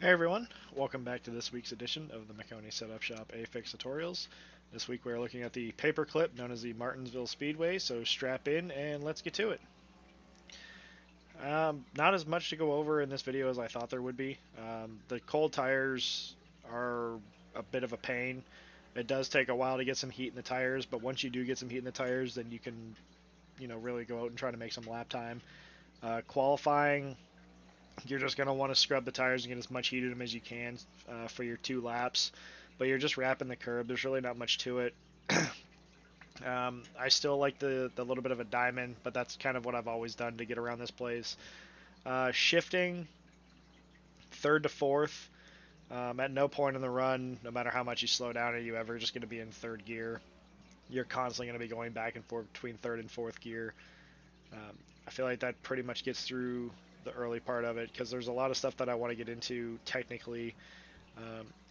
Hey everyone, welcome back to this week's edition of the Maconi Setup Shop A-Fix Tutorials. This week we're looking at the paperclip known as the Martinsville Speedway, so strap in and let's get to it. Not as much to go over in this video as I thought there would be. The cold tires are a bit of a pain. It does take a while to get some heat in the tires, but once you do get some heat in the tires, then you can, really go out and try to make some lap time. Qualifying, you're just going to want to scrub the tires and get as much heat in them as you can for your 2 laps. But you're just wrapping the curb. There's really not much to it. I still like the little bit of a diamond, but that's kind of what I've always done to get around this place. Shifting third to fourth. At no point in the run, no matter how much you slow down, are you ever just going to be in third gear. You're constantly going to be going back and forth between third and fourth gear. I feel like that pretty much gets through the early part of it because there's a lot of stuff that I want to get into technically.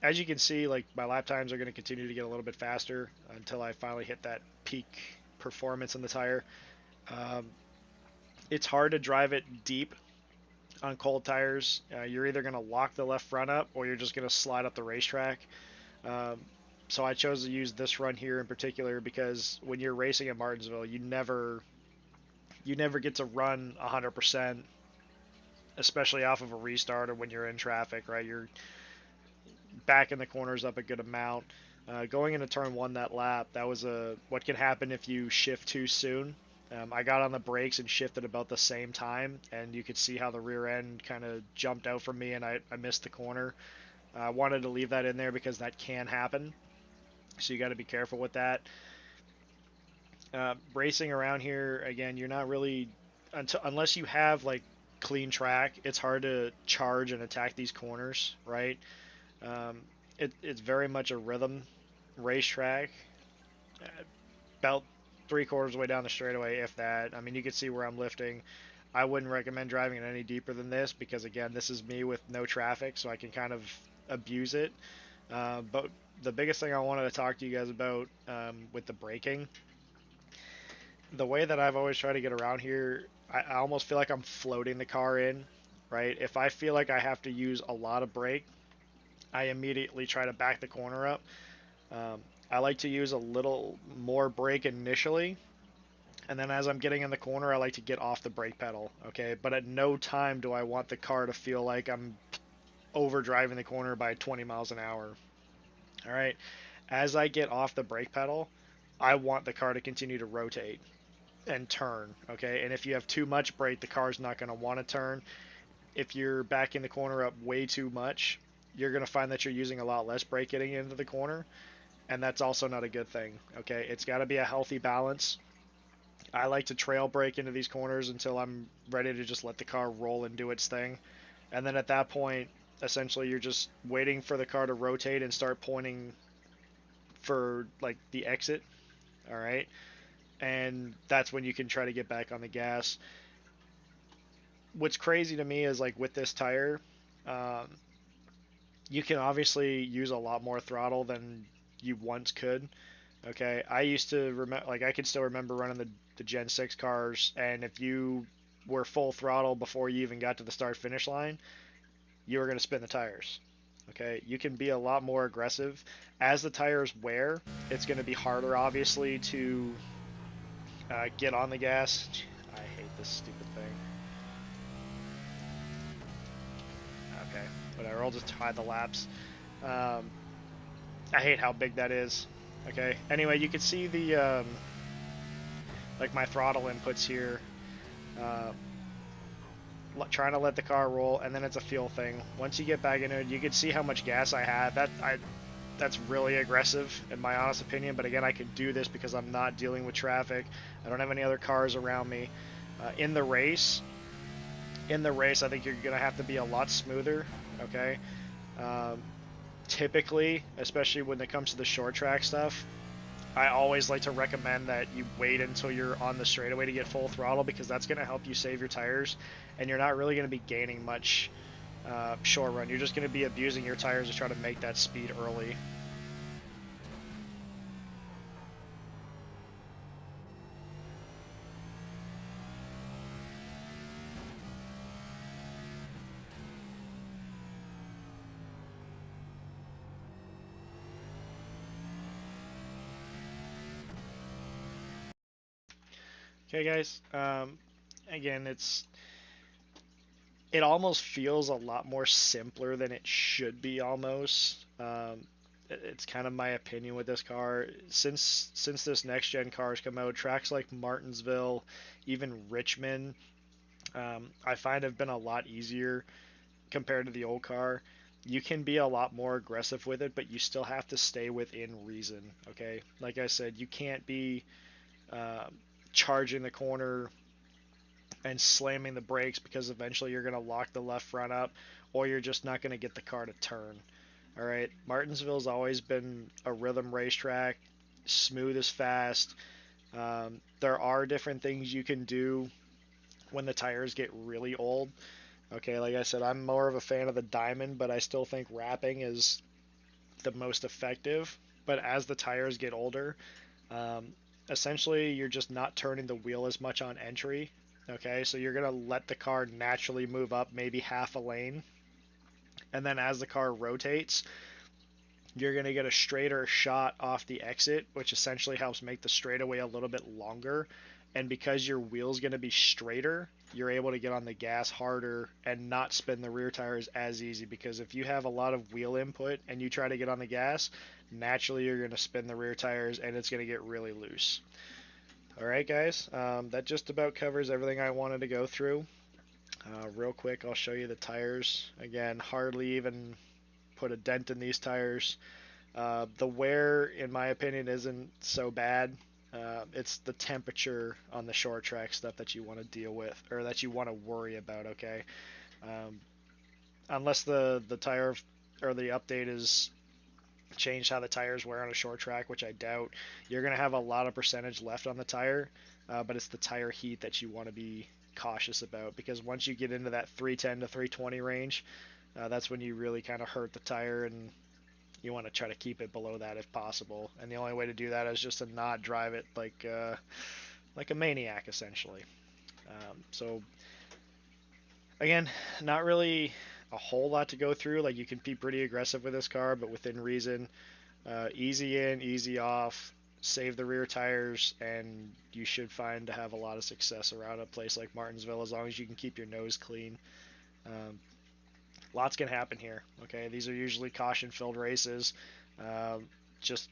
As you can see, like my lap times are going to continue to get a little bit faster until I finally hit that peak performance in the tire. Um, it's hard to drive it deep on cold tires. You're either going to lock the left front up or you're just going to slide up the racetrack. Um, so I chose to use this run here in particular because when you're racing at Martinsville, you never get to run 100%, especially off of a restart or when you're in traffic, right? You're backing the corners up a good amount. Going into turn one that lap, that was what can happen if you shift too soon. I got on the brakes and shifted about the same time, and you could see how the rear end kind of jumped out from me, and I missed the corner. I wanted to leave that in there because that can happen, so you got to be careful with that. Racing around here again, you're not really unless you have like clean track. It's hard to charge and attack these corners, right? Um, it's very much a rhythm racetrack. About 3/4 of the way down the straightaway, if that. I mean, you can see where I'm lifting. I wouldn't recommend driving it any deeper than this because, again, this is me with no traffic, so I can kind of abuse it. But the biggest thing I wanted to talk to you guys about with the braking, the way that I've always tried to get around here, I almost feel like I'm floating the car in, right? If I feel like I have to use a lot of brake, I immediately try to back the corner up. Um, I like to use a little more brake initially, and then as I'm getting in the corner, I like to get off the brake pedal, okay? But at no time do I want the car to feel like I'm over driving the corner by 20 miles an hour, all right? As I get off the brake pedal, I want the car to continue to rotate and turn, okay? And if you have too much brake, the car's not going to want to turn. If you're backing the corner up way too much, you're going to find that you're using a lot less brake getting into the corner, and that's also not a good thing, okay? It's got to be a healthy balance. I like to trail brake into these corners until I'm ready to just let the car roll and do its thing. And then at that point, essentially you're just waiting for the car to rotate and start pointing for like the exit, all right? And that's when you can try to get back on the gas. What's crazy to me is like with this tire, um, you can obviously use a lot more throttle than you once could. Okay, I used to remember, like I can still remember running the Gen 6 cars, and if you were full throttle before you even got to the start finish line, you were going to spin the tires. Okay, you can be a lot more aggressive. As the tires wear, it's going to be harder, obviously, to get on the gas. I hate this stupid thing. Okay, whatever, I'll just hide the laps. Um, I hate how big that is. Okay, anyway, you can see the, like my throttle inputs here. Uh, trying to let the car roll, and then it's a feel thing. Once you get back into it, you can see how much gas I have. That's really aggressive in my honest opinion. But again, I can do this because I'm not dealing with traffic. I don't have any other cars around me. In the race, I think you're gonna have to be a lot smoother. Okay. Um, Typically, especially when it comes to the short track stuff, I always like to recommend that you wait until you're on the straightaway to get full throttle because that's going to help you save your tires, and you're not really going to be gaining much short run. You're just going to be abusing your tires to try to make that speed early. Okay, guys. Again, it almost feels a lot more simpler than it should be almost. It's kind of my opinion with this car. Since this next gen car has come out, tracks like Martinsville, even Richmond, I find have been a lot easier compared to the old car. You can be a lot more aggressive with it, but you still have to stay within reason. Okay, like I said, you can't be uh, charging the corner and slamming the brakes because eventually you're going to lock the left front up, or you're just not going to get the car to turn. All right, Martinsville's always been a rhythm racetrack, smooth as fast. There are different things you can do when the tires get really old. Okay, like I said, I'm more of a fan of the diamond, but I still think wrapping is the most effective. But as the tires get older, um, essentially you're just not turning the wheel as much on entry. Okay, so you're gonna let the car naturally move up maybe half a lane, and then as the car rotates, you're gonna get a straighter shot off the exit, which essentially helps make the straightaway a little bit longer. And because your wheel's gonna be straighter, you're able to get on the gas harder and not spin the rear tires as easy. Because if you have a lot of wheel input and you try to get on the gas, naturally you're gonna spin the rear tires and it's gonna get really loose. All right, guys, that just about covers everything I wanted to go through. Real quick, I'll show you the tires. Again, hardly even put a dent in these tires. The wear, in my opinion, isn't so bad. It's the temperature on the short track stuff that you want to deal with, or that you want to worry about. Okay, um, unless the tire or the update is changed how the tires wear on a short track, which I doubt, you're going to have a lot of percentage left on the tire, but it's the tire heat that you want to be cautious about, because once you get into that 310 to 320 range, that's when you really kind of hurt the tire, and you want to try to keep it below that if possible. And the only way to do that is just to not drive it like a maniac, essentially. So again, not really a whole lot to go through. Like, you can be pretty aggressive with this car, but within reason. Easy in, easy off, save the rear tires, and you should find to have a lot of success around a place like Martinsville as long as you can keep your nose clean. Um, Lots can happen here. Okay, these are usually caution-filled races. Just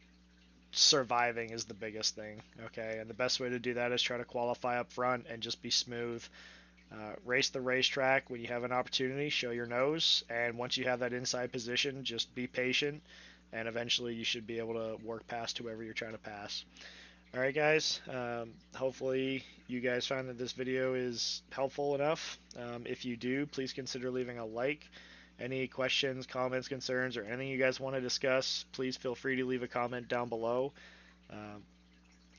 surviving is the biggest thing. Okay, and the best way to do that is try to qualify up front and just be smooth. Race the racetrack when you have an opportunity, show your nose, and once you have that inside position, just be patient, and eventually you should be able to work past whoever you're trying to pass. All right, guys. Hopefully you guys find that this video is helpful enough. If you do, please consider leaving a like. Any questions, comments, concerns, or anything you guys want to discuss, please feel free to leave a comment down below. Um,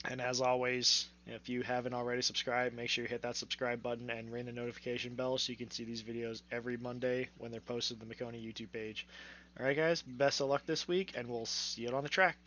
and as always, if you haven't already subscribed, make sure you hit that subscribe button and ring the notification bell so you can see these videos every Monday when they're posted to the Maconi YouTube page. Alright, guys, best of luck this week, and we'll see you on the track.